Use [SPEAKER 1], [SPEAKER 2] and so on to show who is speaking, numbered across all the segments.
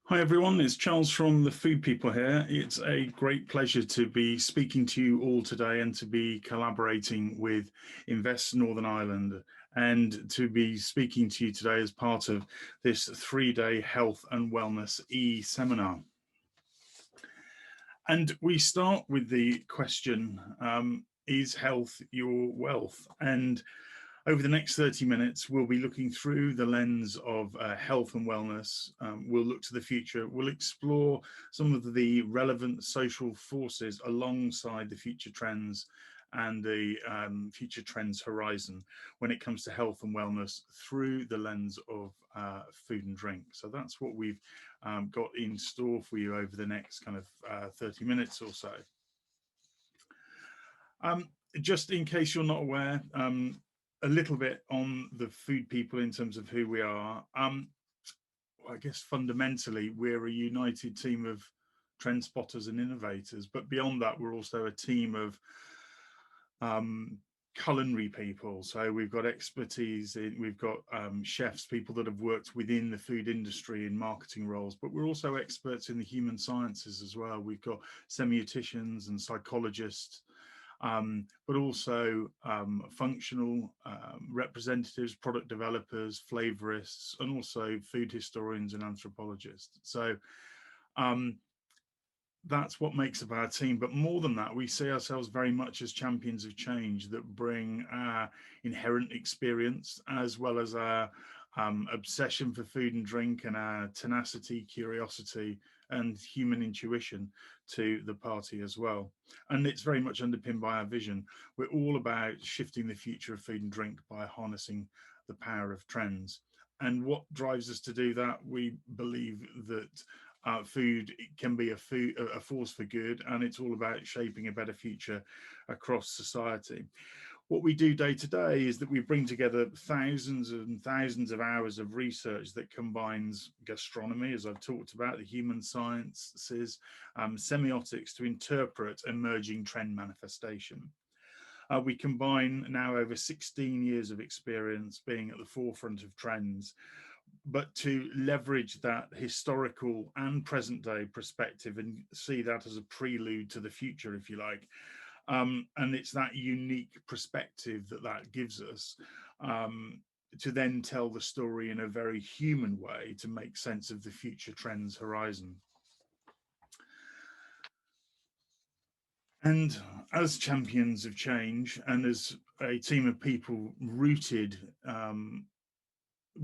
[SPEAKER 1] Hi everyone, it's Charles from the Food People here. It's a great pleasure to be speaking to you all today and to be collaborating with Invest Northern Ireland and to be speaking to you today as part of this 3-day health and wellness e-seminar. And we start with the question, is health your wealth? And over the next 30 minutes, we'll be looking through the lens of health and wellness. We'll look to the future. We'll explore some of the relevant social forces alongside the future trends and the future trends horizon when it comes to health and wellness through the lens of food and drink. So that's what we've got in store for you over the next kind of 30 minutes or so. Just in case you're not aware, a little bit on the Food People in terms of who we are. I guess fundamentally we're a united team of trend spotters and innovators, but beyond that we're also a team of culinary people. So we've got expertise we've got chefs, people that have worked within the food industry in marketing roles, but we're also experts in the human sciences as well. We've got semioticians and psychologists, but also functional representatives, product developers, flavorists, and also food historians and anthropologists. So that's what makes up our team. But more than that, we see ourselves very much as champions of change that bring our inherent experience as well as our obsession for food and drink and our tenacity, curiosity, and human intuition to the party as well. And it's very much underpinned by our vision. We're all about shifting the future of food and drink by harnessing the power of trends. And what drives us to do that? We believe that food can be a force for good, and it's all about shaping a better future across society. What we do day to day is that we bring together thousands and thousands of hours of research that combines gastronomy, as I've talked about, the human sciences, semiotics to interpret emerging trend manifestation. We combine now over 16 years of experience being at the forefront of trends, but to leverage that historical and present day perspective and see that as a prelude to the future, if you like. And it's that unique perspective that gives us to then tell the story in a very human way to make sense of the future trends horizon. And as champions of change and as a team of people rooted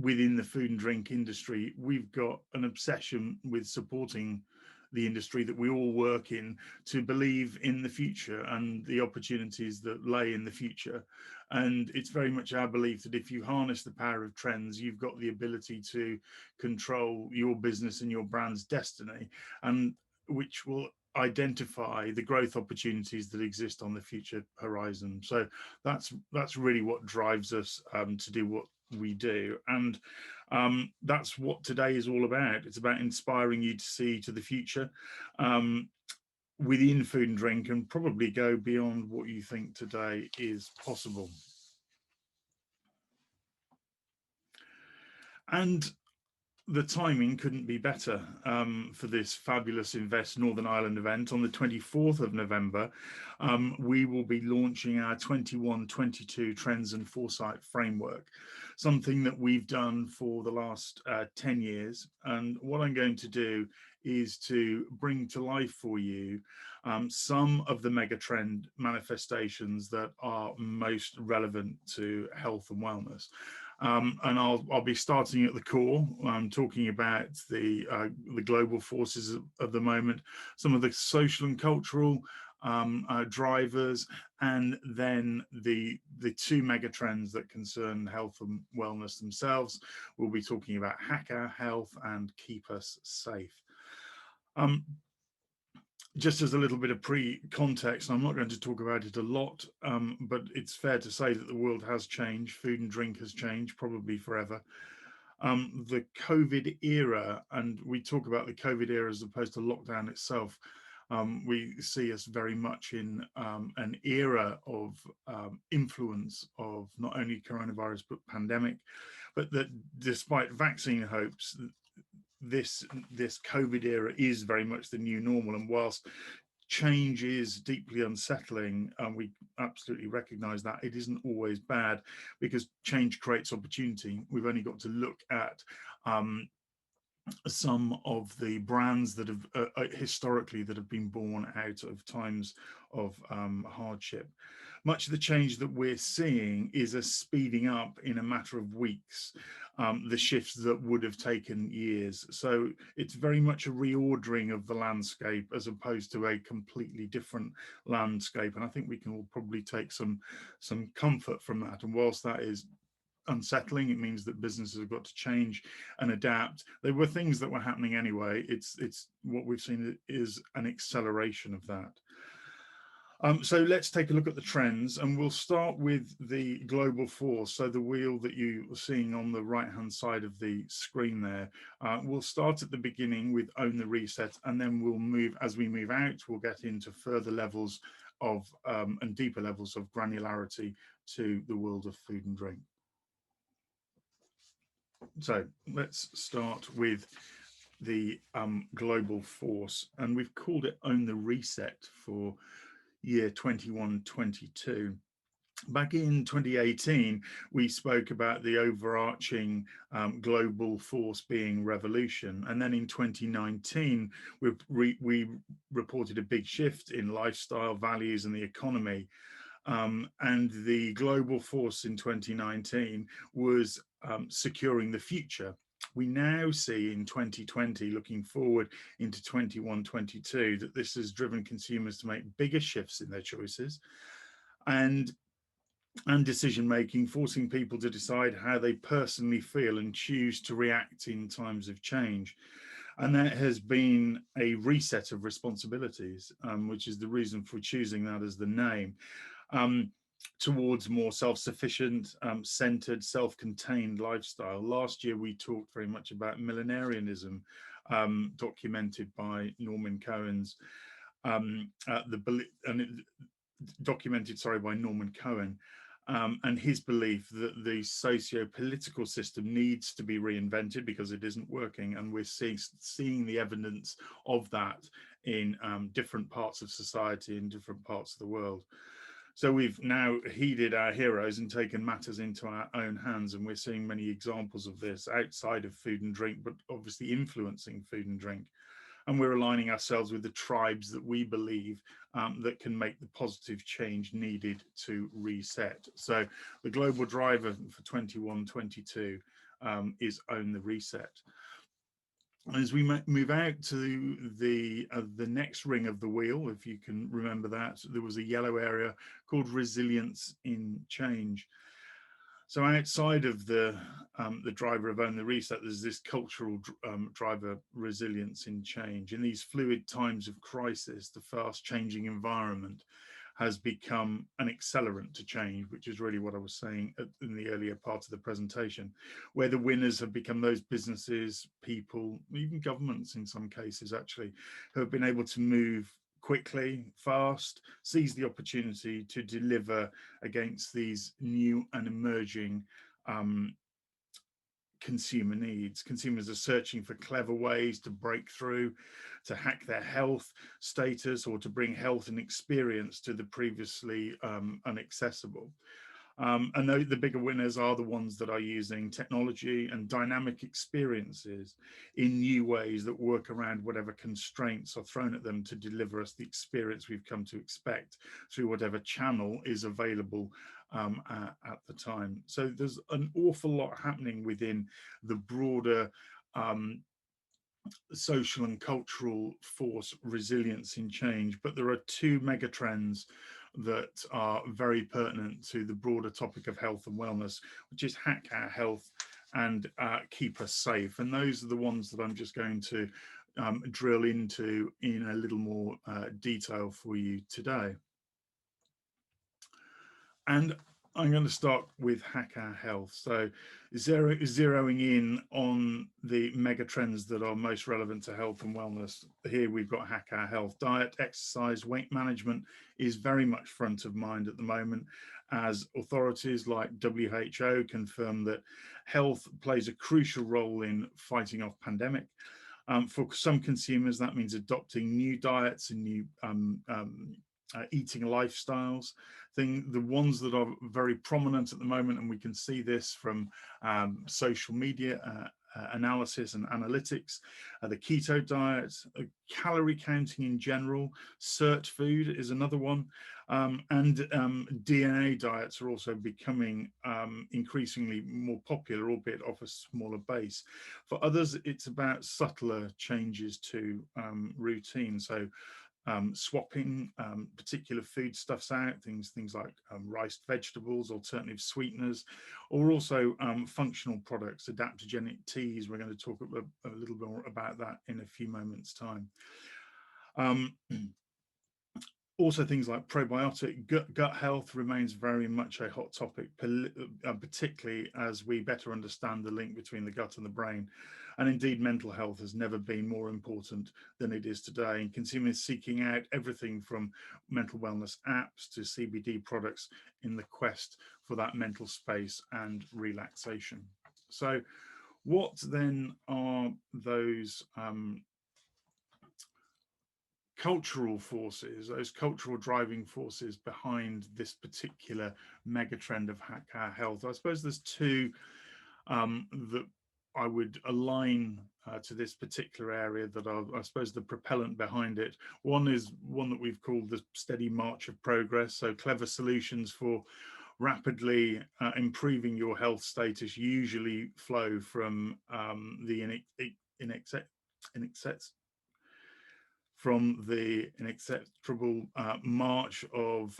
[SPEAKER 1] within the food and drink industry, we've got an obsession with supporting the industry that we all work in to believe in the future and the opportunities that lay in the future. And it's very much our belief that if you harness the power of trends, you've got the ability to control your business and your brand's destiny, and which will identify the growth opportunities that exist on the future horizon. So that's really what drives us to do what we do. And that's what today is all about. It's about inspiring you to see to the future within food and drink, and probably go beyond what you think today is possible. And the timing couldn't be better for this fabulous Invest Northern Ireland event. On the 24th of November, we will be launching our 21-22 Trends and Foresight Framework, something that we've done for the last 10 years. And what I'm going to do is to bring to life for you some of the mega trend manifestations that are most relevant to health and wellness. And I'll be starting at the core, talking about the global forces of the moment, some of the social and cultural drivers, and then the two mega trends that concern health and wellness themselves. We'll be talking about Hack Our Health and Keep Us Safe. Just as a little bit of pre-context, I'm not going to talk about it a lot, but it's fair to say that the world has changed. Food and drink has changed, probably forever. The COVID era, and we talk about the COVID era as opposed to lockdown itself, we see us very much in an era of influence of not only coronavirus but pandemic, but that despite vaccine hopes, this COVID era is very much the new normal, and whilst change is deeply unsettling, and we absolutely recognize that, it isn't always bad, because change creates opportunity. We've only got to look at some of the brands that have historically that have been born out of times of hardship. Much of the change that we're seeing is a speeding up in a matter of weeks, the shifts that would have taken years. So it's very much a reordering of the landscape as opposed to a completely different landscape. And I think we can all probably take some comfort from that. And whilst that is unsettling, it means that businesses have got to change and adapt. There were things that were happening anyway. It's what we've seen is an acceleration of that. So let's take a look at the trends, and we'll start with the global force. So the wheel that you are seeing on the right hand side of the screen there. We'll start at the beginning with Own the Reset, and then we'll move, as we move out, we'll get into further levels of and deeper levels of granularity to the world of food and drink. So let's start with the global force, and we've called it Own the Reset for year 21-22. Back in 2018, we spoke about the overarching global force being revolution. And then in 2019, we reported a big shift in lifestyle, values, and the economy. And the global force in 2019 was securing the future. We now see in 2020, looking forward into 21-22, that this has driven consumers to make bigger shifts in their choices and decision making, forcing people to decide how they personally feel and choose to react in times of change. And that has been a reset of responsibilities, which is the reason for choosing that as the name. Towards more self-sufficient, centered, self-contained lifestyle. Last year, we talked very much about millenarianism, documented by Norman Cohen's, by Norman Cohen, and his belief that the socio-political system needs to be reinvented because it isn't working, and we're seeing the evidence of that in different parts of society in different parts of the world. So we've now heeded our heroes and taken matters into our own hands, and we're seeing many examples of this outside of food and drink, but obviously influencing food and drink. And we're aligning ourselves with the tribes that we believe that can make the positive change needed to reset. So the global driver for 21-22 is Own the Reset. As we move out to the next ring of the wheel, if you can remember that, there was a yellow area called Resilience in Change. So outside of the driver of Own the Reset, there's this cultural driver, Resilience in Change. In these fluid times of crisis, the fast changing environment has become an accelerant to change, which is really what I was saying in the earlier part of the presentation, where the winners have become those businesses, people, even governments in some cases actually, who have been able to move quickly, fast, seize the opportunity to deliver against these new and emerging consumer needs. Consumers are searching for clever ways to break through, to hack their health status, or to bring health and experience to the previously inaccessible. And the bigger winners are the ones that are using technology and dynamic experiences in new ways that work around whatever constraints are thrown at them to deliver us the experience we've come to expect through whatever channel is available at the time. So there's an awful lot happening within the broader social and cultural force, Resilience in Change, but there are two mega trends that are very pertinent to the broader topic of health and wellness, which is Hack Our Health and Keep Us Safe. And those are the ones that I'm just going to drill into in a little more detail for you today. And I'm going to start with Hack Our Health. So zeroing in on the mega trends that are most relevant to health and wellness. Here we've got Hack Our Health. Diet, exercise, weight management is very much front of mind at the moment. as authorities like WHO confirm that health plays a crucial role in fighting off pandemic. For some consumers, that means adopting new diets and new eating lifestyles. The ones that are very prominent at the moment, and we can see this from social media analysis and analytics, the keto diet, calorie counting in general, cert food is another one, and DNA diets are also becoming increasingly more popular, albeit off a smaller base. For others, it's about subtler changes to routine. So swapping particular foodstuffs out, things like riced vegetables, alternative sweeteners, or also functional products, adaptogenic teas. We're going to talk a little bit more about that in a few moments' time. Also, things like probiotic gut health remains very much a hot topic, particularly as we better understand the link between the gut and the brain. And indeed, mental health has never been more important than it is today. And consumers seeking out everything from mental wellness apps to CBD products in the quest for that mental space and relaxation. So what then are those cultural forces, those cultural driving forces behind this particular megatrend of hack our health? I suppose there's two that I would align to this particular area that are, I suppose, the propellant behind it. One is one that we've called the steady march of progress. So clever solutions for rapidly improving your health status usually flow from the inexorable march of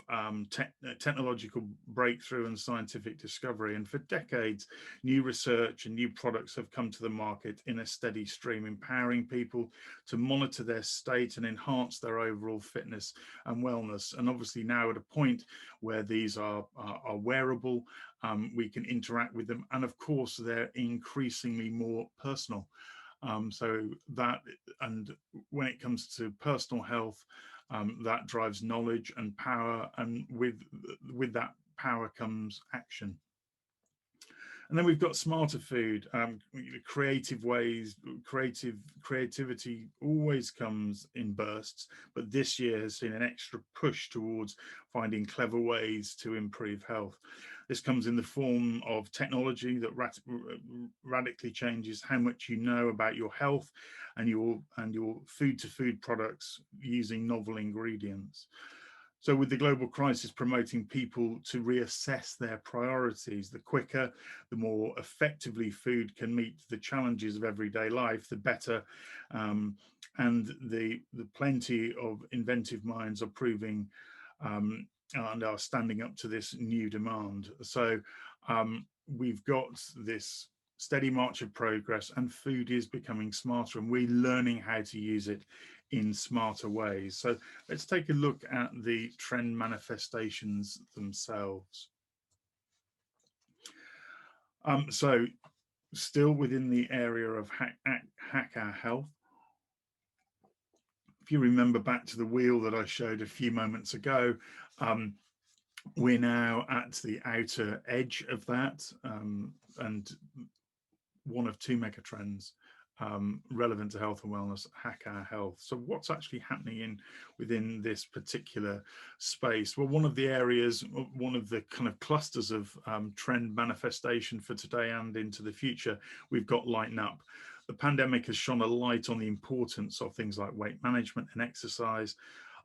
[SPEAKER 1] technological breakthrough and scientific discovery. And for decades, new research and new products have come to the market in a steady stream, empowering people to monitor their state and enhance their overall fitness and wellness. And obviously now at a point where these are wearable, we can interact with them. And of course, they're increasingly more personal. So that, and when it comes to personal health, that drives knowledge and power, and with that power comes action. And then we've got smarter food, creative ways. Creativity always comes in bursts, but this year has seen an extra push towards finding clever ways to improve health. This comes in the form of technology that radically changes how much you know about your health and your food-to-food products using novel ingredients. So with the global crisis promoting people to reassess their priorities, the quicker, the more effectively food can meet the challenges of everyday life, the better. And the plenty of inventive minds are proving and are standing up to this new demand. So we've got this steady march of progress, and food is becoming smarter, and we're learning how to use it in smarter ways. So let's take a look at the trend manifestations themselves. So still within the area of hack our health. If you remember back to the wheel that I showed a few moments ago, we're now at the outer edge of that, and one of two mega trends relevant to health and wellness: hack our health. So what's actually happening within this particular space? Well, one of the areas, one of the kind of clusters of trend manifestation for today and into the future, we've got Lighten Up. The pandemic has shone a light on the importance of things like weight management and exercise,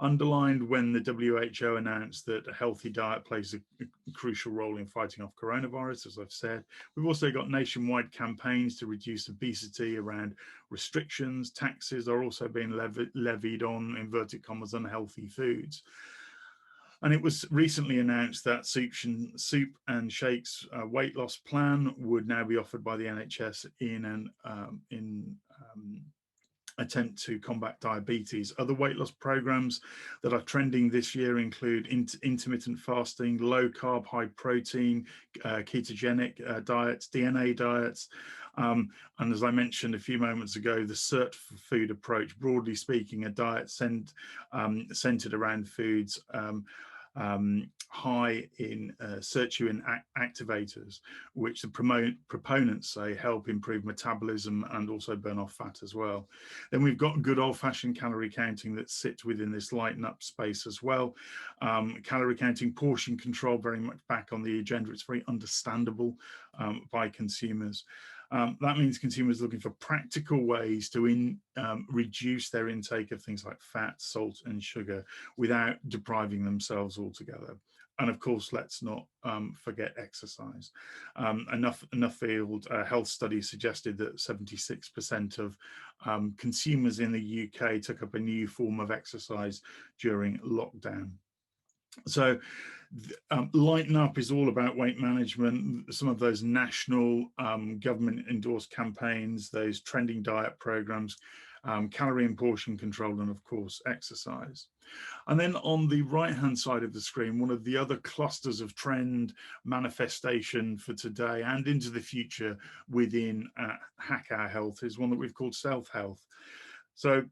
[SPEAKER 1] underlined when the WHO announced that a healthy diet plays a crucial role in fighting off coronavirus, as I've said. We've also got nationwide campaigns to reduce obesity around restrictions. Taxes are also being levied on, inverted commas, unhealthy foods. And it was recently announced that Soup and Shakes weight loss plan would now be offered by the NHS in an attempt to combat diabetes. Other weight loss programs that are trending this year include intermittent fasting, low carb, high protein, ketogenic diets, DNA diets, and as I mentioned a few moments ago, the cert food approach, broadly speaking, a diet centered around foods high in sirtuin activators, which the proponents say help improve metabolism and also burn off fat as well. Then we've got good old-fashioned calorie counting that sits within this lighten up space as well. Calorie counting, portion control, very much back on the agenda. It's very understandable by consumers. That means consumers looking for practical ways to reduce their intake of things like fat, salt, and sugar without depriving themselves altogether. And of course, let's not forget exercise. Enough field health studies suggested that 76% of consumers in the UK took up a new form of exercise during lockdown. So Lighten Up is all about weight management, some of those national government endorsed campaigns, those trending diet programs, calorie and portion control, and of course exercise. And then on the right hand side of the screen, one of the other clusters of trend manifestation for today and into the future within Hack Our Health is one that we've called self-health. So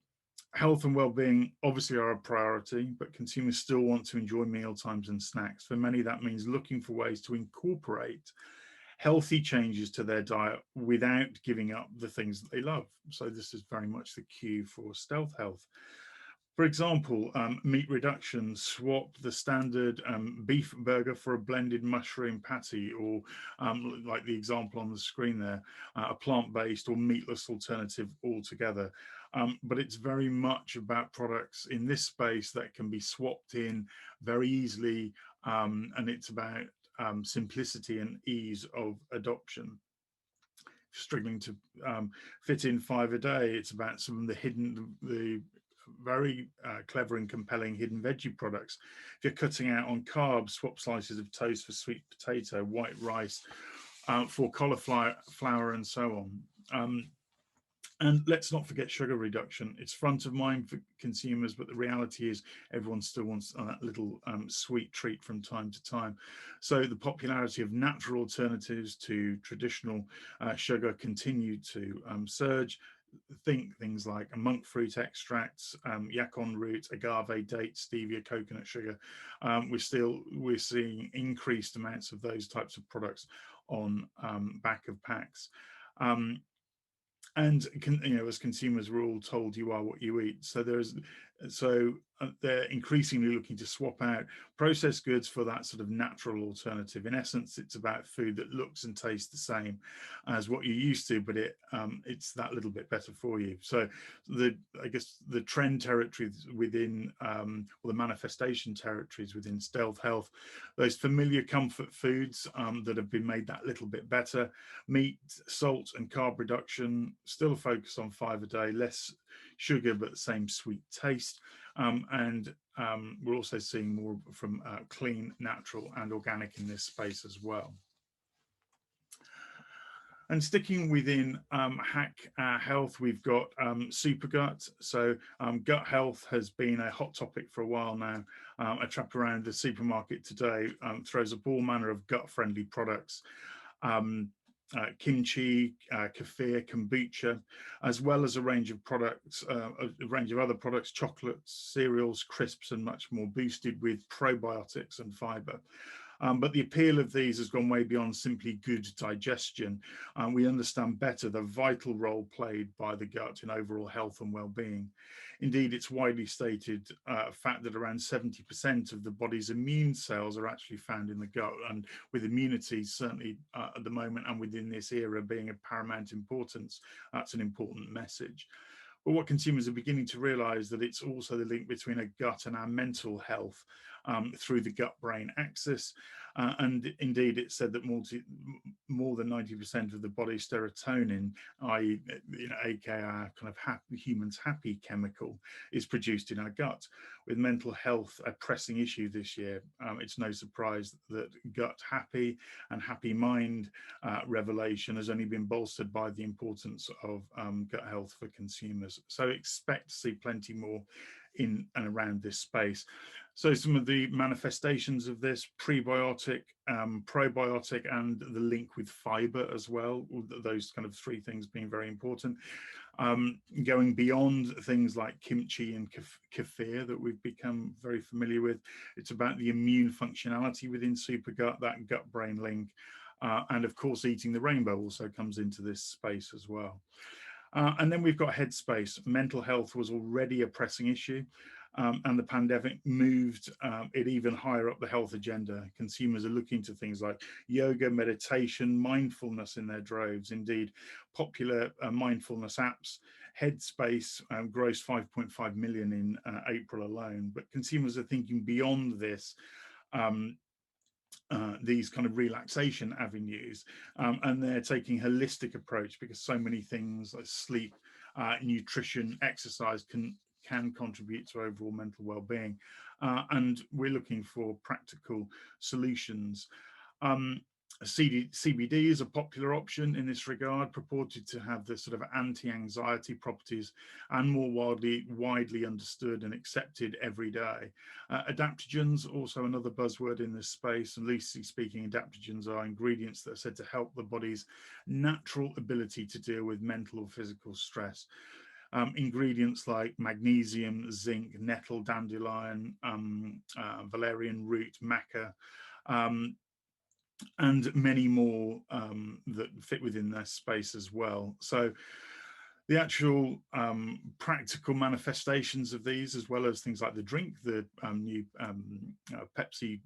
[SPEAKER 1] health and well-being obviously are a priority, but consumers still want to enjoy meal times and snacks. For many, that means looking for ways to incorporate healthy changes to their diet without giving up the things that they love. So this is very much the cue for stealth health. For example, meat reduction, swap the standard beef burger for a blended mushroom patty, or like the example on the screen there, a plant-based or meatless alternative altogether. But it's very much about products in this space that can be swapped in very easily, and it's about simplicity and ease of adoption. Struggling to fit in 5 a day, it's about some of the very clever and compelling hidden veggie products. If you're cutting out on carbs, swap slices of toast for sweet potato, white rice for cauliflower, and so on. And let's not forget sugar reduction. It's front of mind for consumers, but the reality is everyone still wants that little sweet treat from time to time. So the popularity of natural alternatives to traditional sugar continued to surge. Think things like monk fruit extracts, yacon root, agave, date, stevia, coconut sugar. We're seeing increased amounts of those types of products on back of packs. And as consumers, we're all told you are what you eat. So they're increasingly looking to swap out processed goods for that sort of natural alternative. In essence, it's about food that looks and tastes the same as what you're used to, but it's that little bit better for you. So I guess the trend territories within, or the manifestation territories within stealth health, those familiar comfort foods that have been made that little bit better: meat, salt, and carb reduction. Still a focus on 5 a day, less sugar but the same sweet taste, and we're also seeing more from clean, natural, and organic in this space as well. And sticking within Hack Our Health, we've got Supergut. So gut health has been a hot topic for a while now. A trap around the supermarket today throws up all manner of gut-friendly products. Kimchi, kefir, kombucha, as well as a range of products, a range of other products, chocolates, cereals, crisps, and much more, boosted with probiotics and fiber. But the appeal of these has gone way beyond simply good digestion. We understand better the vital role played by the gut in overall health and well-being. Indeed, it's widely stated fact that around 70% of the body's immune cells are actually found in the gut, and with immunity certainly at the moment and within this era being of paramount importance, that's an important message. But what consumers are beginning to realise that it's also the link between a gut and our mental health through the gut-brain axis. And indeed, it's said that more than 90% of the body's serotonin, i.e., aka our kind of humans' happy chemical, is produced in our gut. With mental health a pressing issue this year, it's no surprise that gut happy and happy mind revelation has only been bolstered by the importance of gut health for consumers. So expect to see plenty more in and around this space. So some of the manifestations of this: prebiotic, probiotic, and the link with fiber as well. Those kind of three things being very important. Going beyond things like kimchi and kefir that we've become very familiar with. It's about the immune functionality within Supergut, that gut-brain link. And of course, eating the rainbow also comes into this space as well. And then we've got headspace. Mental health was already a pressing issue. And the pandemic moved it even higher up the health agenda. Consumers are looking to things like yoga, meditation, mindfulness in their droves. Indeed, popular mindfulness apps, Headspace grossed 5.5 million in April alone. But consumers are thinking beyond this. These kind of relaxation avenues, and they're taking a holistic approach, because so many things like sleep, nutrition, exercise can contribute to overall mental well-being, and we're looking for practical solutions. CBD is a popular option in this regard, purported to have the sort of anti-anxiety properties, and more widely understood and accepted every day. Adaptogens, also another buzzword in this space, and loosely speaking, adaptogens are ingredients that are said to help the body's natural ability to deal with mental or physical stress. Ingredients like magnesium, zinc, nettle, dandelion, valerian root, maca, and many more that fit within their space as well. So the actual practical manifestations of these, as well as things like the drink, the new Pepsi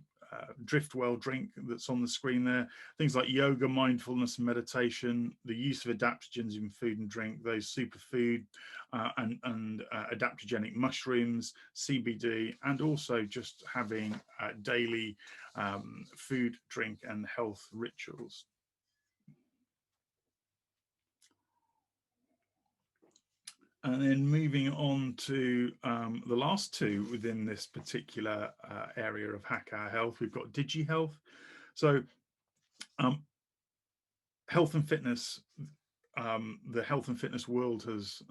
[SPEAKER 1] Driftwell drink that's on the screen there, things like yoga, mindfulness and meditation, the use of adaptogens in food and drink, those superfood and adaptogenic mushrooms, CBD, and also just having daily food, drink and health rituals. And then moving on to the last two within this particular area of Hack Our Health, we've got DigiHealth. So health and fitness, the health and fitness world has,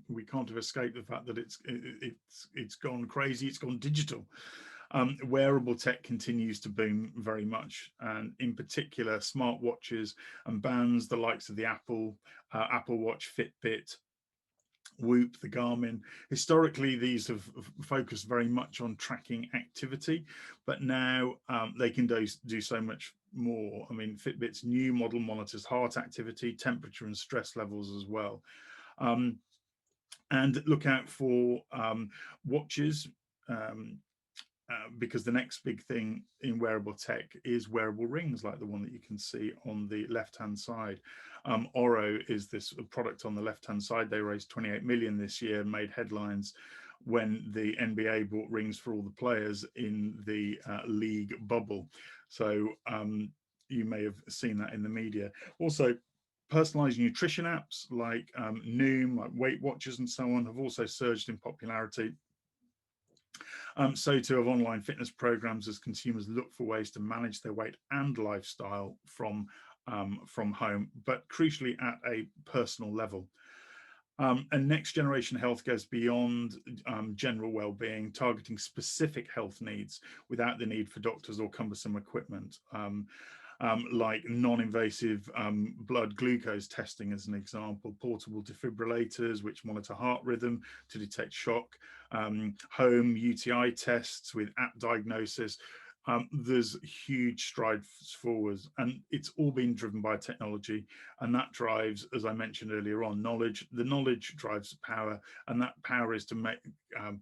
[SPEAKER 1] we can't have escaped the fact that it's gone crazy, it's gone digital. Wearable tech continues to boom very much, and in particular smartwatches and bands, the likes of the Apple Watch, Fitbit, Whoop, the Garmin. Historically, these have focused very much on tracking activity, but now they can do so much more. I mean, Fitbit's new model monitors heart activity, temperature and stress levels as well. And look out for watches, because the next big thing in wearable tech is wearable rings, like the one that you can see on the left-hand side. Oro is this product on the left-hand side. They raised 28 million this year, made headlines when the NBA bought rings for all the players in the league bubble. So you may have seen that in the media. Also, personalized nutrition apps like Noom, like Weight Watchers and so on, have also surged in popularity. So too have online fitness programs, as consumers look for ways to manage their weight and lifestyle from home, but crucially at a personal level. And next generation health goes beyond general well-being, targeting specific health needs without the need for doctors or cumbersome equipment. Like non-invasive blood glucose testing, as an example, portable defibrillators which monitor heart rhythm to detect shock, home UTI tests with app diagnosis. There's huge strides forwards, and it's all been driven by technology, and that drives, as I mentioned earlier on, knowledge. The knowledge drives power, and that power is to make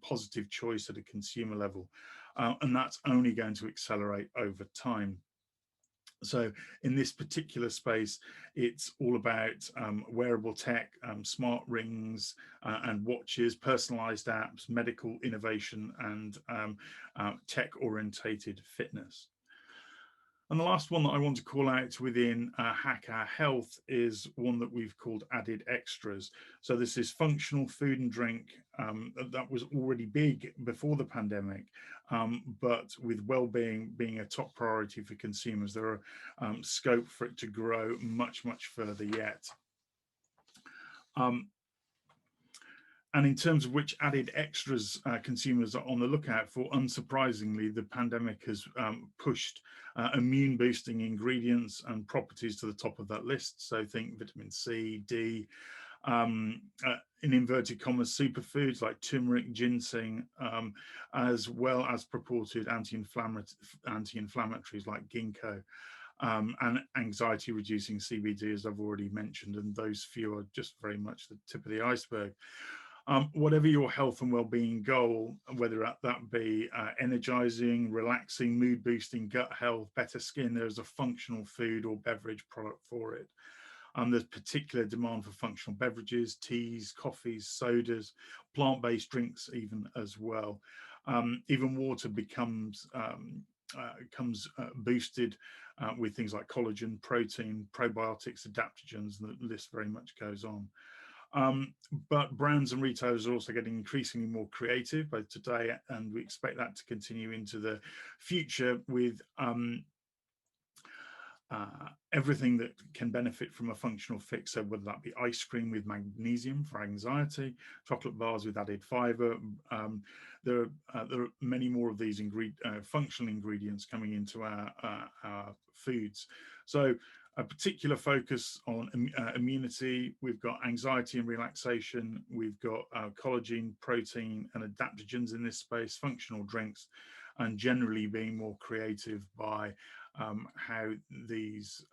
[SPEAKER 1] positive choice at a consumer level, and that's only going to accelerate over time. So in this particular space, it's all about wearable tech, smart rings and watches, personalized apps, medical innovation, and tech-orientated fitness. And the last one that I want to call out within Hack Our Health is one that we've called Added Extras. So this is functional food and drink that was already big before the pandemic, but with well-being being a top priority for consumers, there are scope for it to grow much, much further yet. And in terms of which added extras consumers are on the lookout for, unsurprisingly, the pandemic has pushed immune boosting ingredients and properties to the top of that list. So think vitamin C, D, in inverted commas, superfoods like turmeric, ginseng, as well as purported anti-inflammatories like ginkgo. And anxiety reducing CBD, as I've already mentioned, and those few are just very much the tip of the iceberg. Whatever your health and well-being goal, whether that be energizing, relaxing, mood boosting, gut health, better skin, there's a functional food or beverage product for it. There's particular demand for functional beverages, teas, coffees, sodas, plant-based drinks even as well. Even water comes boosted with things like collagen, protein, probiotics, adaptogens, and the list very much goes on. But brands and retailers are also getting increasingly more creative both today, and we expect that to continue into the future with everything that can benefit from a functional fix. So whether that be ice cream with magnesium for anxiety, chocolate bars with added fiber, there are many more of these functional ingredients coming into our foods. So a particular focus on immunity. We've got anxiety and relaxation. We've got collagen, protein, and adaptogens in this space, functional drinks, and generally being more creative by how these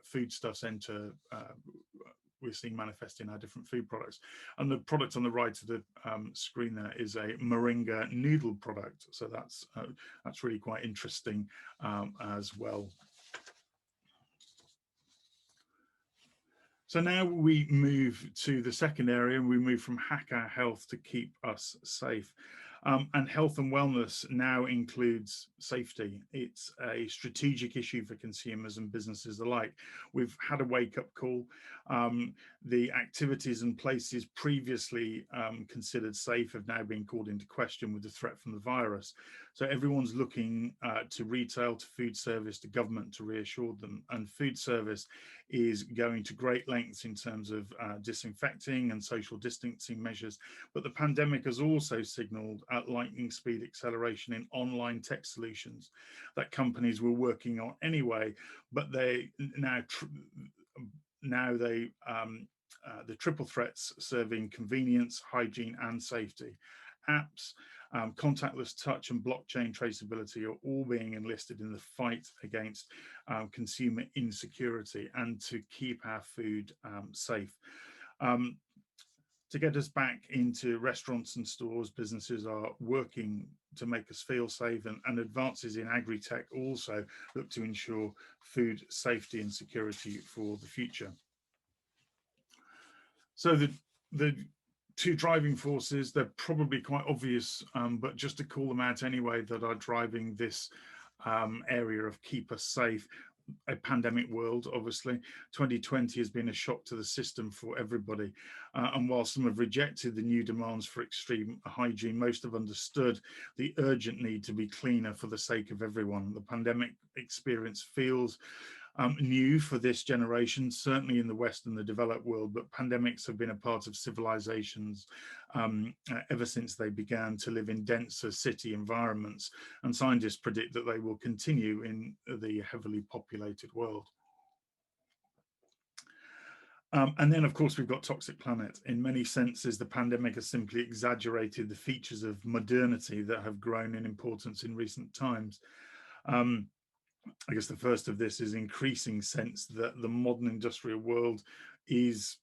[SPEAKER 1] foodstuffs enter. We're seeing manifest in our different food products. And the product on the right of the screen there is a moringa noodle product. So that's really quite interesting as well. So now we move to the second area, and we move from hack our health to keep us safe. And health and wellness now includes safety. It's a strategic issue for consumers and businesses alike. We've had a wake-up call. The activities and places previously considered safe have now been called into question with the threat from the virus. So everyone's looking to retail, to food service, to government to reassure them. And food service is going to great lengths in terms of disinfecting and social distancing measures. But the pandemic has also signaled at lightning speed acceleration in online tech solutions that companies were working on anyway, but they the triple threats serving convenience, hygiene, and safety. Apps, contactless touch, and blockchain traceability are all being enlisted in the fight against consumer insecurity and to keep our food safe. To get us back into restaurants and stores, businesses are working to make us feel safe, and advances in agri-tech also look to ensure food safety and security for the future. So the two driving forces, they're probably quite obvious, but just to call them out anyway, that are driving this area of keep us safe. A pandemic world, obviously. 2020 has been a shock to the system for everybody. And while some have rejected the new demands for extreme hygiene, most have understood the urgent need to be cleaner for the sake of everyone. The pandemic experience feels new for this generation, certainly in the West and the developed world, but pandemics have been a part of civilizations ever since they began to live in denser city environments, and scientists predict that they will continue in the heavily populated world. And then, of course, we've got Toxic Planet. In many senses, the pandemic has simply exaggerated the features of modernity that have grown in importance in recent times. I guess the first of this is increasing sense that the modern industrial world is,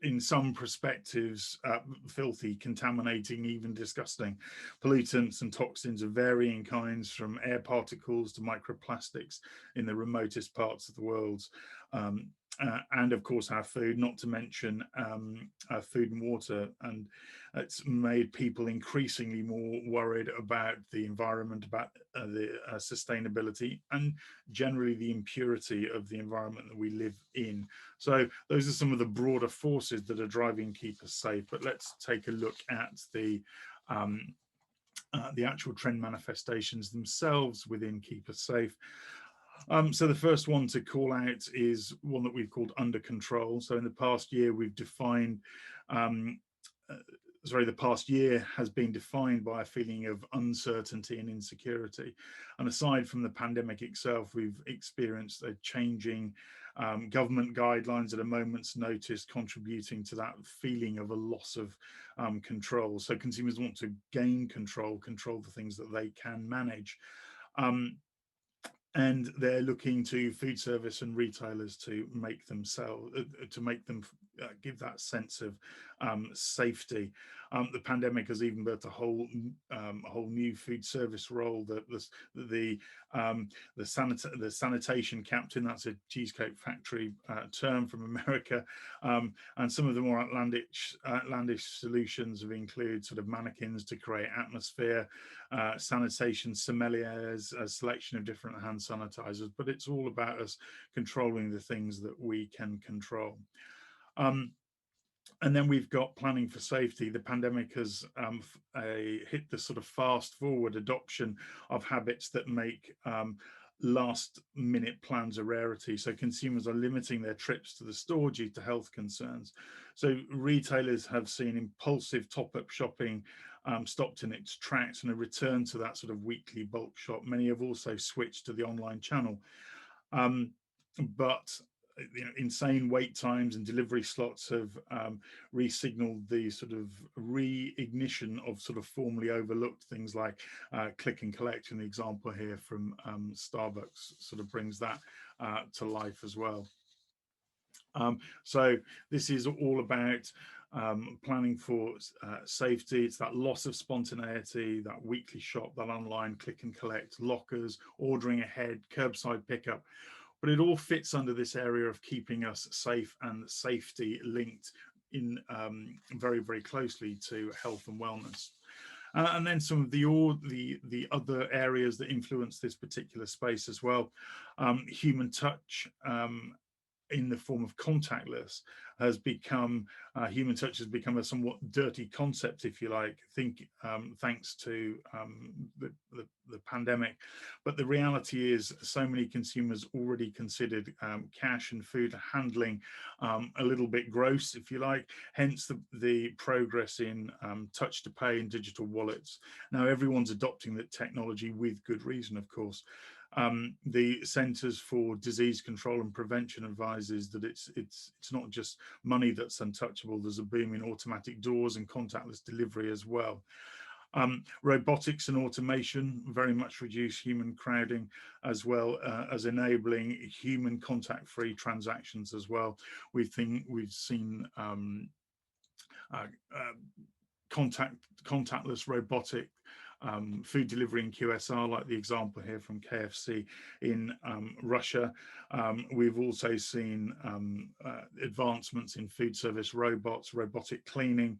[SPEAKER 1] in some perspectives, filthy, contaminating, even disgusting. Pollutants and toxins of varying kinds, from air particles to microplastics in the remotest parts of the world. And of course our food, not to mention our food and water, and it's made people increasingly more worried about the environment, about the sustainability, and generally the impurity of the environment that we live in. So those are some of the broader forces that are driving Keep Us Safe. But let's take a look at the actual trend manifestations themselves within Keep Us Safe. So the first one to call out is one that we've called under control. So in the past year, we've defined um, uh, the past year has been defined by a feeling of uncertainty and insecurity. And aside from the pandemic itself, we've experienced a changing government guidelines at a moment's notice, contributing to that feeling of a loss of control. So consumers want to gain control, control the things that they can manage. Um, and they're looking to food service and retailers to make them sell, to make them give that sense of safety. The pandemic has even birthed a whole new food service role. The the sanitation captain, that's a Cheesecake Factory term from America, and some of the more outlandish solutions have included sort of mannequins to create atmosphere, sanitation sommeliers, a selection of different hand sanitizers, but it's all about us controlling the things that we can control. Um, and then we've got planning for safety. The pandemic has hit the sort of fast forward adoption of habits that make last minute plans a rarity. So consumers are limiting their trips to the store due to health concerns. So retailers have seen impulsive top-up shopping stopped in its tracks, and a return to that sort of weekly bulk shop. Many have also switched to the online channel. But insane wait times and delivery slots have re-signaled the sort of re-ignition of sort of formerly overlooked things like click and collect. And the example here from Starbucks sort of brings that to life as well. So this is all about planning for safety. It's that loss of spontaneity, that weekly shop, that online click and collect, lockers, ordering ahead, curbside pickup. But it all fits under this area of keeping us safe, and safety linked in very, very closely to health and wellness. And then some of the other areas that influence this particular space as well. Human touch, in the form of contactless, has become human touch has become a somewhat dirty concept, if you like, thanks to the pandemic. But the reality is so many consumers already considered cash and food handling a little bit gross, if you like, hence the progress in touch to pay and digital wallets. Now everyone's adopting that technology with good reason, of course. The Centers for Disease Control and Prevention advises that it's not just money that's untouchable. There's a boom in automatic doors and contactless delivery as well. Robotics and automation very much reduce human crowding, as well as enabling human contact-free transactions as well. We've seen contactless robotic food delivery in QSR, like the example here from KFC in Russia. We've also seen advancements in food service robots, robotic cleaning,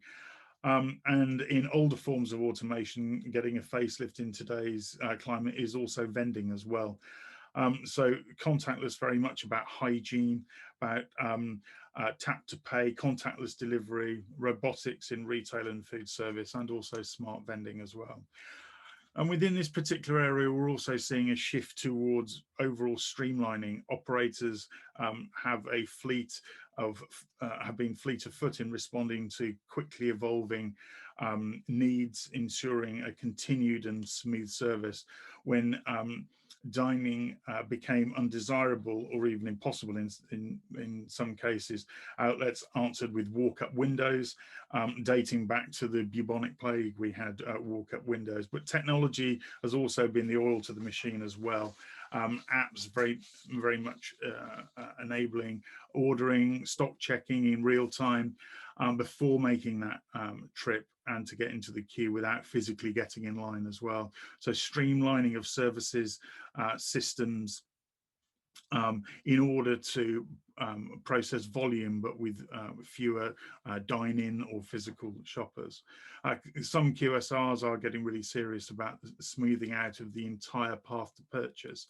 [SPEAKER 1] and in older forms of automation. Getting a facelift in today's climate is also vending as well. So contactless, very much about hygiene, about tap to pay, contactless delivery, robotics in retail and food service, and also smart vending as well. And within this particular area, we're also seeing a shift towards overall streamlining. Operators have been fleet of foot in responding to quickly evolving needs, ensuring a continued and smooth service. When dining became undesirable or even impossible in some cases, outlets answered with walk-up windows, dating back to the bubonic plague. We had walk-up windows, but technology has also been the oil to the machine as well. Apps very much enabling ordering, stock checking in real time before making that trip, and to get into the queue without physically getting in line as well. So streamlining of services, systems, in order to process volume, but with fewer dine-in or physical shoppers. Some QSRs are getting really serious about smoothing out of the entire path to purchase.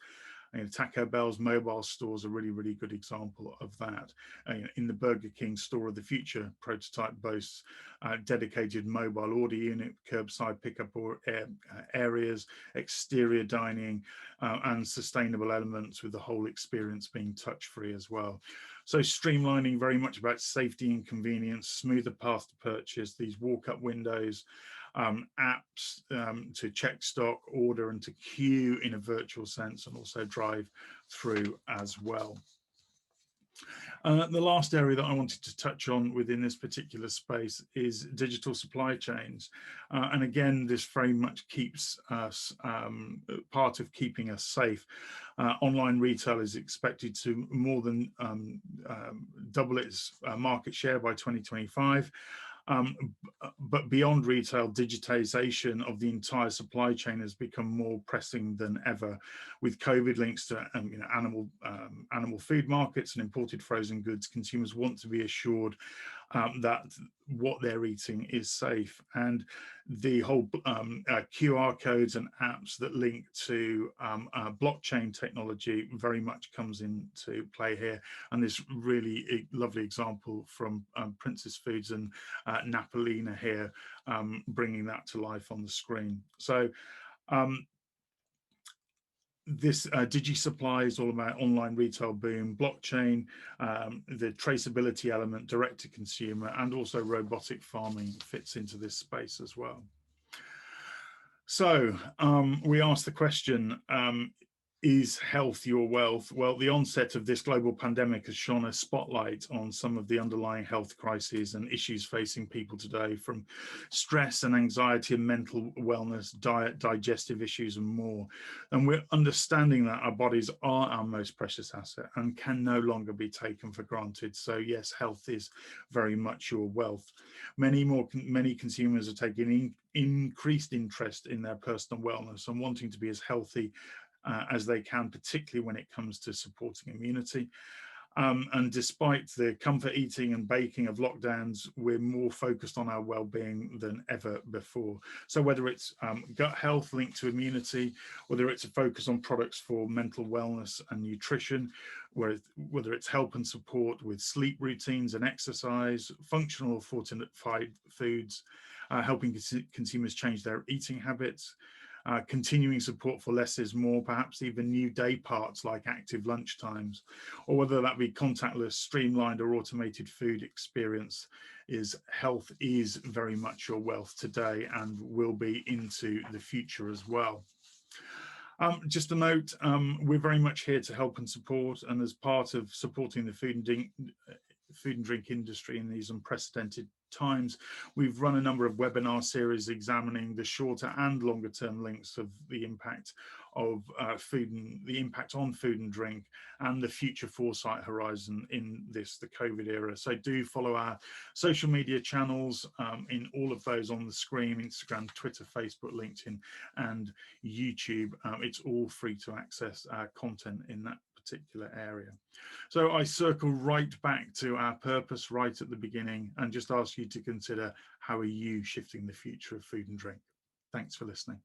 [SPEAKER 1] Taco Bell's mobile stores are really, really good example of that. In the Burger King store of the future, prototype boasts dedicated mobile order unit, curbside pickup or areas, exterior dining, and sustainable elements, with the whole experience being touch-free as well. So streamlining, very much about safety and convenience, smoother path to purchase, these walk-up windows, apps to check stock, order, and to queue in a virtual sense, and also drive through as well. The last area that I wanted to touch on within this particular space is digital supply chains. And again, this very much keeps us, part of keeping us safe. Online retail is expected to more than double its market share by 2025. But beyond retail, digitization of the entire supply chain has become more pressing than ever, with COVID links to animal food markets and imported frozen goods. Consumers want to be assured that what they're eating is safe, and the whole QR codes and apps that link to blockchain technology very much comes into play here. And this really lovely example from Princes Foods and Napolina here, bringing that to life on the screen. So this DigiSupply is all about online retail boom, blockchain, the traceability element, direct to consumer, and also robotic farming fits into this space as well. So we asked the question, is health your wealth? Well, the onset of this global pandemic has shone a spotlight on some of the underlying health crises and issues facing people today, from stress and anxiety and mental wellness, diet, digestive issues, and more. And we're understanding that our bodies are our most precious asset and can no longer be taken for granted. So yes, health is very much your wealth. Many consumers are taking increased interest in their personal wellness and wanting to be as healthy as they can, particularly when it comes to supporting immunity. And despite the comfort eating and baking of lockdowns, we're more focused on our well-being than ever before. So whether it's gut health linked to immunity, whether it's a focus on products for mental wellness and nutrition, whether it's help and support with sleep routines and exercise, functional fortified foods, helping consumers change their eating habits, continuing support for less is more, perhaps even new day parts like active lunch times, or whether that be contactless, streamlined, or automated food experience, health is very much your wealth today and will be into the future as well. Just a note, we're very much here to help and support, and as part of supporting the food and drink industry in these unprecedented times, we've run a number of webinar series examining the shorter and longer term links of the impact of the impact on food and drink, and the future foresight horizon in the COVID era. So do follow our social media channels, in all of those on the screen: Instagram, Twitter, Facebook, LinkedIn, and YouTube. It's all free to access our content in that particular area. So I circle right back to our purpose right at the beginning and just ask you to consider, how are you shifting the future of food and drink? Thanks for listening.